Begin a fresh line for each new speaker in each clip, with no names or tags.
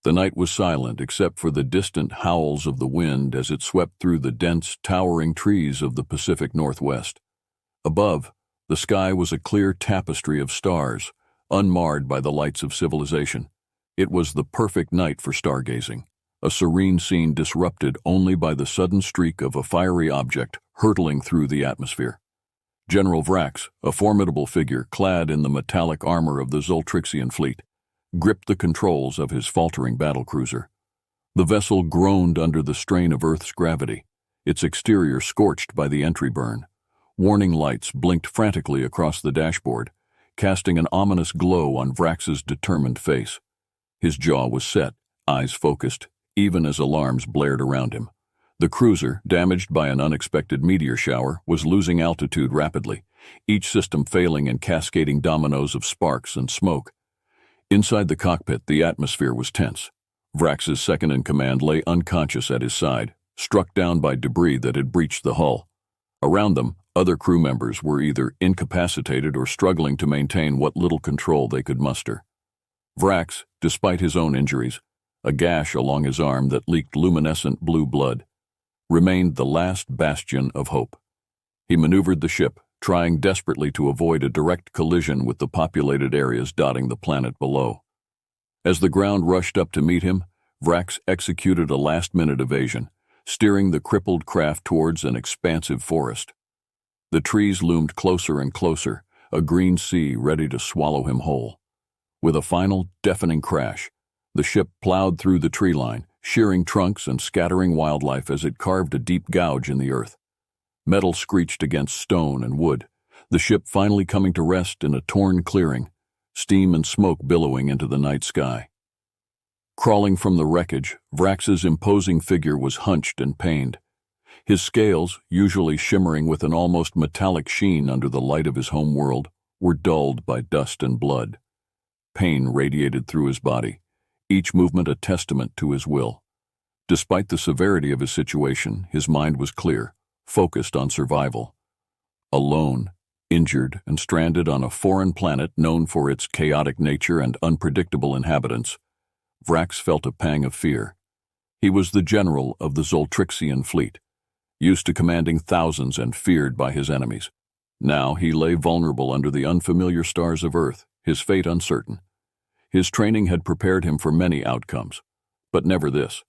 The night was silent except for the distant howls of the wind as it swept through the dense, towering trees of the Pacific Northwest. Above, the sky was a clear tapestry of stars, unmarred by the lights of civilization. It was the perfect night for stargazing, a serene scene disrupted only by the sudden streak of a fiery object hurtling through the atmosphere. General Vrax, a formidable figure clad in the metallic armor of the Zoltrixian fleet, gripped the controls of his faltering battlecruiser. The vessel groaned under the strain of Earth's gravity, its exterior scorched by the entry burn. Warning lights blinked frantically across the dashboard, casting an ominous glow on Vrax's determined face. His jaw was set, eyes focused, even as alarms blared around him. The cruiser, damaged by an unexpected meteor shower, was losing altitude rapidly, each system failing in cascading dominoes of sparks and smoke. Inside the cockpit, the atmosphere was tense. Vrax's second-in-command lay unconscious at his side, struck down by debris that had breached the hull. Around them, other crew members were either incapacitated or struggling to maintain what little control they could muster. Vrax, despite his own injuries, a gash along his arm that leaked luminescent blue blood, remained the last bastion of hope. He maneuvered the ship, trying desperately to avoid a direct collision with the populated areas dotting the planet below. As the ground rushed up to meet him, Vrax executed a last-minute evasion, steering the crippled craft towards an expansive forest. The trees loomed closer and closer, a green sea ready to swallow him whole. With a final, deafening crash, the ship plowed through the tree line, shearing trunks and scattering wildlife as it carved a deep gouge in the earth. Metal screeched against stone and wood, the ship finally coming to rest in a torn clearing, steam and smoke billowing into the night sky. Crawling from the wreckage, Vrax's imposing figure was hunched and pained. His scales, usually shimmering with an almost metallic sheen under the light of his home world, were dulled by dust and blood. Pain radiated through his body, each movement a testament to his will. Despite the severity of his situation, his mind was clear, focused on survival. Alone, injured, and stranded on a foreign planet known for its chaotic nature and unpredictable inhabitants, Vrax felt a pang of fear. He was the general of the Zoltrixian fleet, used to commanding thousands and feared by his enemies. Now he lay vulnerable under the unfamiliar stars of Earth, his fate uncertain. His training had prepared him for many outcomes, but never this.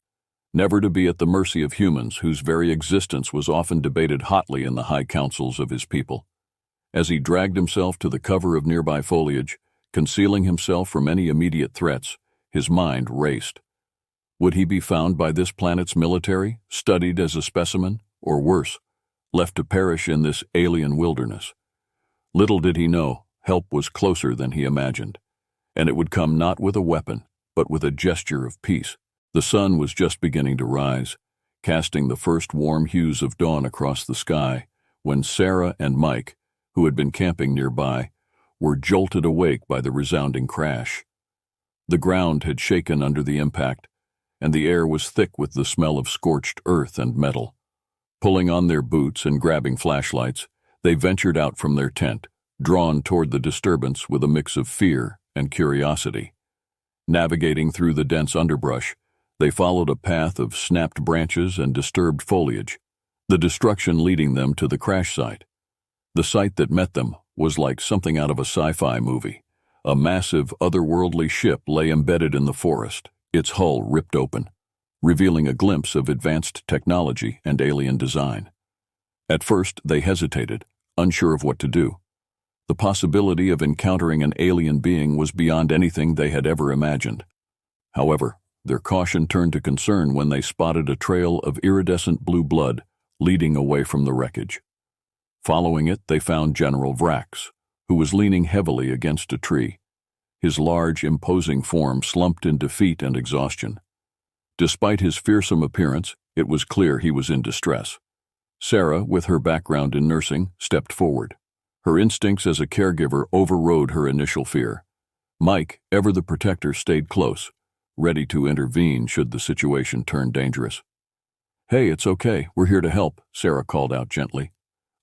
Never to be at the mercy of humans whose very existence was often debated hotly in the high councils of his people. As he dragged himself to the cover of nearby foliage, concealing himself from any immediate threats, his mind raced. Would he be found by this planet's military, studied as a specimen, or worse, left to perish in this alien wilderness? Little did he know, help was closer than he imagined, and it would come not with a weapon, but with a gesture of peace. The sun was just beginning to rise, casting the first warm hues of dawn across the sky, when Sarah and Mike, who had been camping nearby, were jolted awake by the resounding crash. The ground had shaken under the impact, and the air was thick with the smell of scorched earth and metal. Pulling on their boots and grabbing flashlights, they ventured out from their tent, drawn toward the disturbance with a mix of fear and curiosity. Navigating through the dense underbrush, they followed a path of snapped branches and disturbed foliage, the destruction leading them to the crash site. The sight that met them was like something out of a sci-fi movie. A massive, otherworldly ship lay embedded in the forest, its hull ripped open, revealing a glimpse of advanced technology and alien design. At first, they hesitated, unsure of what to do. The possibility of encountering an alien being was beyond anything they had ever imagined. However, their caution turned to concern when they spotted a trail of iridescent blue blood leading away from the wreckage. Following it, they found General Vrax, who was leaning heavily against a tree, his large, imposing form slumped in defeat and exhaustion. Despite his fearsome appearance, it was clear he was in distress. Sarah, with her background in nursing, stepped forward. Her instincts as a caregiver overrode her initial fear. Mike, ever the protector, stayed close, ready to intervene should the situation turn dangerous. "Hey, it's okay, we're here to help," Sarah called out gently,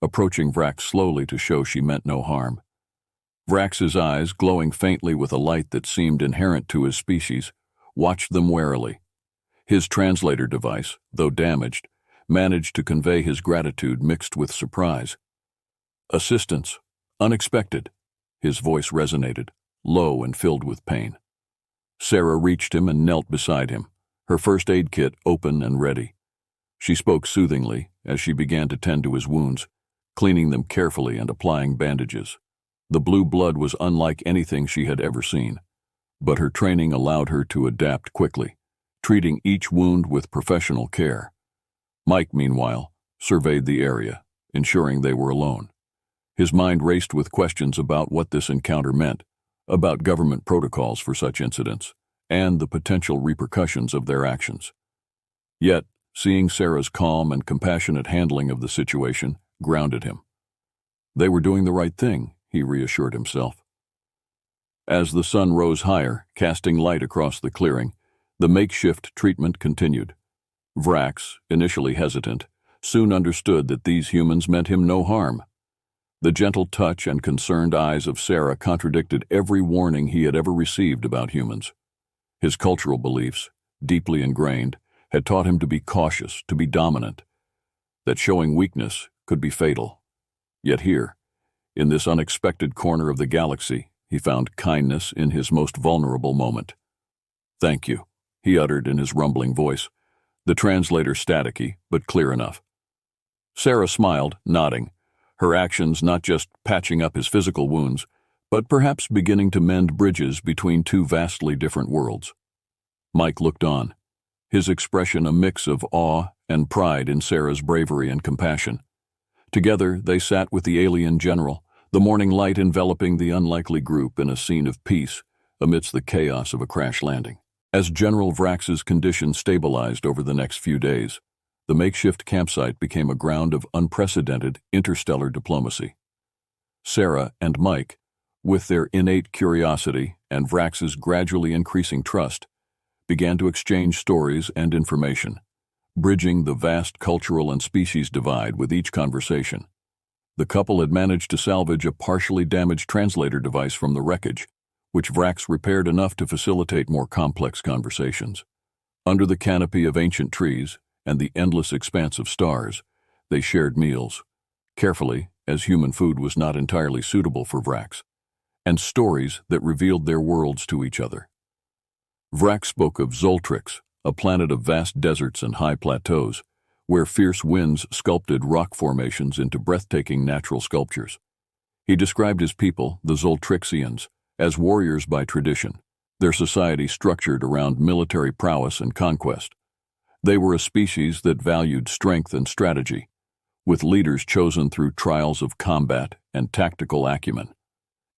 approaching Vrax slowly to show she meant no harm. Vrax's eyes, glowing faintly with a light that seemed inherent to his species, watched them warily. His translator device, though damaged, managed to convey his gratitude mixed with surprise. "Assistance. Unexpected." His voice resonated, low and filled with pain. Sarah reached him and knelt beside him, her first aid kit open and ready. She spoke soothingly as she began to tend to his wounds, cleaning them carefully and applying bandages. The blue blood was unlike anything she had ever seen, but her training allowed her to adapt quickly, treating each wound with professional care. Mike, meanwhile, surveyed the area, ensuring they were alone. His mind raced with questions about what this encounter meant, about government protocols for such incidents, and the potential repercussions of their actions. Yet, seeing Sarah's calm and compassionate handling of the situation grounded him. They were doing the right thing, he reassured himself. As the sun rose higher, casting light across the clearing, the makeshift treatment continued. Vrax, initially hesitant, soon understood that these humans meant him no harm. The gentle touch and concerned eyes of Sarah contradicted every warning he had ever received about humans. His cultural beliefs, deeply ingrained, had taught him to be cautious, to be dominant, that showing weakness could be fatal. Yet here, in this unexpected corner of the galaxy, he found kindness in his most vulnerable moment. "Thank you," he uttered in his rumbling voice, the translator staticky but clear enough. Sarah smiled, nodding, her actions not just patching up his physical wounds, but perhaps beginning to mend bridges between two vastly different worlds. Mike looked on, his expression a mix of awe and pride in Sarah's bravery and compassion. Together they sat with the alien general, the morning light enveloping the unlikely group in a scene of peace amidst the chaos of a crash landing. As General Vrax's condition stabilized over the next few days, the makeshift campsite became a ground of unprecedented interstellar diplomacy. Sarah and Mike, with their innate curiosity and Vrax's gradually increasing trust, began to exchange stories and information, bridging the vast cultural and species divide with each conversation. The couple had managed to salvage a partially damaged translator device from the wreckage, which Vrax repaired enough to facilitate more complex conversations. Under the canopy of ancient trees and the endless expanse of stars, they shared meals, carefully, as human food was not entirely suitable for Vrax, and stories that revealed their worlds to each other. Vrax spoke of Zoltrix, a planet of vast deserts and high plateaus, where fierce winds sculpted rock formations into breathtaking natural sculptures. He described his people, the Zoltrixians, as warriors by tradition, their society structured around military prowess and conquest. They were a species that valued strength and strategy, with leaders chosen through trials of combat and tactical acumen.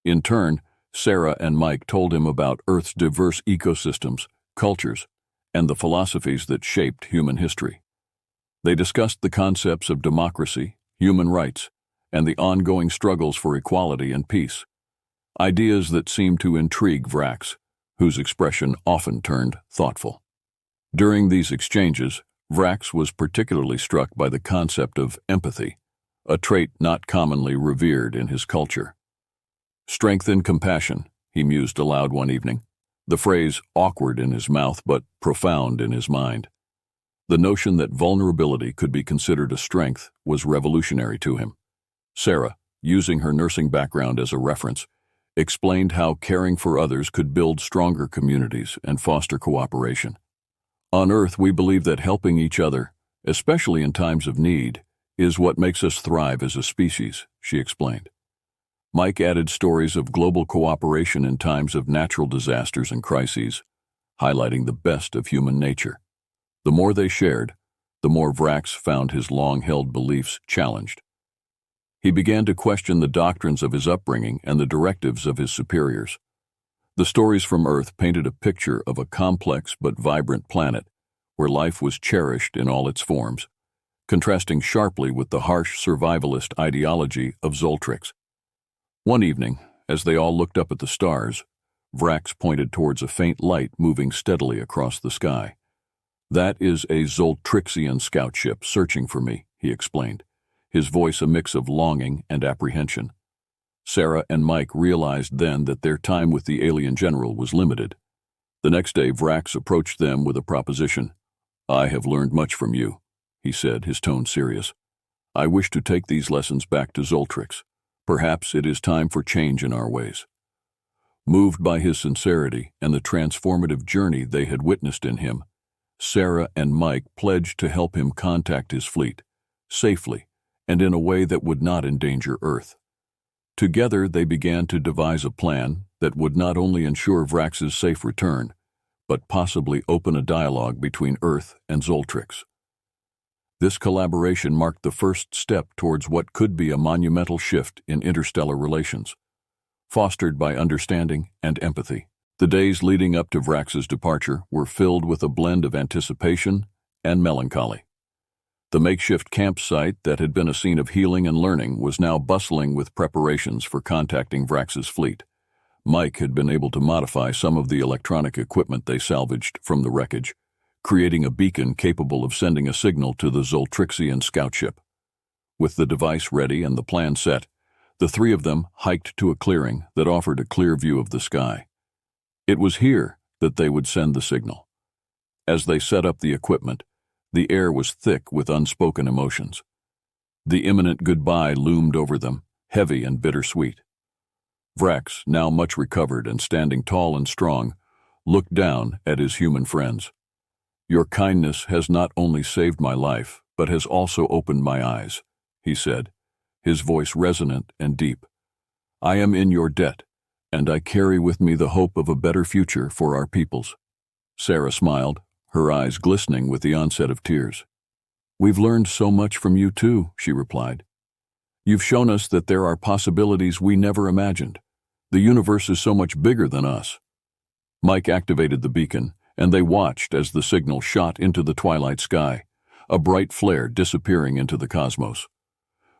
In turn, Sarah and Mike told him about Earth's diverse ecosystems, cultures, and the philosophies that shaped human history. They discussed the concepts of democracy, human rights, and the ongoing struggles for equality and peace, ideas that seemed to intrigue Vrax, whose expression often turned thoughtful. During these exchanges, Vrax was particularly struck by the concept of empathy, a trait not commonly revered in his culture. "Strength and compassion," he mused aloud one evening, the phrase awkward in his mouth but profound in his mind. The notion that vulnerability could be considered a strength was revolutionary to him. Sarah, using her nursing background as a reference, explained how caring for others could build stronger communities and foster cooperation. "On Earth, we believe that helping each other, especially in times of need, is what makes us thrive as a species," she explained. Mike added stories of global cooperation in times of natural disasters and crises, highlighting the best of human nature. The more they shared, the more Vrax found his long-held beliefs challenged. He began to question the doctrines of his upbringing and the directives of his superiors. The stories from Earth painted a picture of a complex but vibrant planet where life was cherished in all its forms, contrasting sharply with the harsh survivalist ideology of Zoltrix. One evening, as they all looked up at the stars, Vrax pointed towards a faint light moving steadily across the sky. "That is a Zoltrixian scout ship searching for me," he explained, his voice a mix of longing and apprehension. Sarah and Mike realized then that their time with the alien general was limited. The next day, Vrax approached them with a proposition. "I have learned much from you," he said, his tone serious. "I wish to take these lessons back to Zoltrix. Perhaps it is time for change in our ways." Moved by his sincerity and the transformative journey they had witnessed in him, Sarah and Mike pledged to help him contact his fleet, safely and in a way that would not endanger Earth. Together, they began to devise a plan that would not only ensure Vrax's safe return, but possibly open a dialogue between Earth and Zoltrix. This collaboration marked the first step towards what could be a monumental shift in interstellar relations, fostered by understanding and empathy. The days leading up to Vrax's departure were filled with a blend of anticipation and melancholy. The makeshift campsite that had been a scene of healing and learning was now bustling with preparations for contacting Vrax's fleet. Mike had been able to modify some of the electronic equipment they salvaged from the wreckage, creating a beacon capable of sending a signal to the Zoltrixian scout ship. With the device ready and the plan set, the three of them hiked to a clearing that offered a clear view of the sky. It was here that they would send the signal. As they set up the equipment, the air was thick with unspoken emotions. The imminent goodbye loomed over them, heavy and bittersweet. Vrax, now much recovered and standing tall and strong, looked down at his human friends. "Your kindness has not only saved my life, but has also opened my eyes," he said, his voice resonant and deep. "I am in your debt, and I carry with me the hope of a better future for our peoples." Sarah smiled, her eyes glistening with the onset of tears. "We've learned so much from you too," she replied. "You've shown us that there are possibilities we never imagined. The universe is so much bigger than us." Mike activated the beacon, and they watched as the signal shot into the twilight sky, a bright flare disappearing into the cosmos.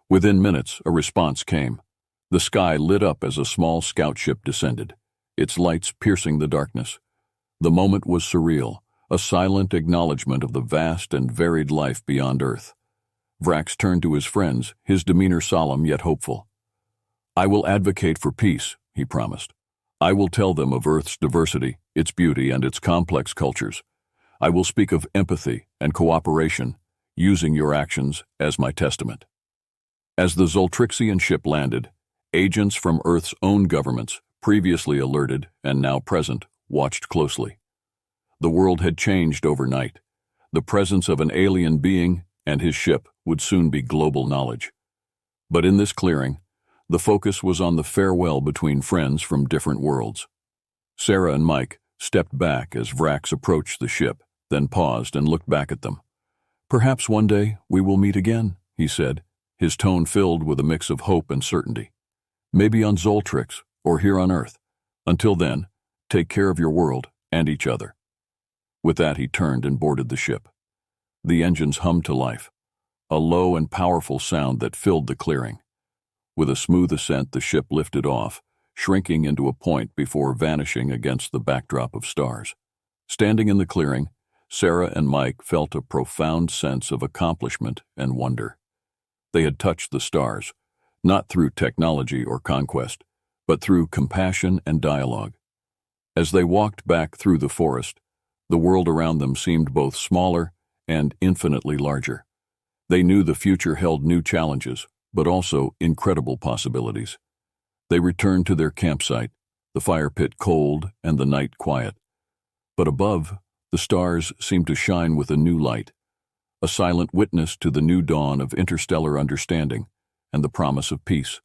Within minutes, a response came. The sky lit up as a small scout ship descended, its lights piercing the darkness. The moment was surreal, a silent acknowledgement of the vast and varied life beyond Earth. Vrax turned to his friends, his demeanor solemn yet hopeful. "I will advocate for peace," he promised. "I will tell them of Earth's diversity, its beauty, and its complex cultures. I will speak of empathy and cooperation, using your actions as my testament." As the Zoltrixian ship landed, agents from Earth's own governments, previously alerted and now present, watched closely. The world had changed overnight. The presence of an alien being and his ship would soon be global knowledge. But in this clearing, the focus was on the farewell between friends from different worlds. Sarah and Mike stepped back as Vrax approached the ship, then paused and looked back at them. "Perhaps one day we will meet again," he said, his tone filled with a mix of hope and certainty. "Maybe on Zoltrix or here on Earth. Until then, take care of your world and each other." With that, he turned and boarded the ship. The engines hummed to life, a low and powerful sound that filled the clearing. With a smooth ascent, the ship lifted off, shrinking into a point before vanishing against the backdrop of stars. Standing in the clearing, Sarah and Mike felt a profound sense of accomplishment and wonder. They had touched the stars, not through technology or conquest, but through compassion and dialogue. As they walked back through the forest, the world around them seemed both smaller and infinitely larger. They knew the future held new challenges, but also incredible possibilities. They returned to their campsite, the fire pit cold and the night quiet. But above, the stars seemed to shine with a new light, a silent witness to the new dawn of interstellar understanding and the promise of peace.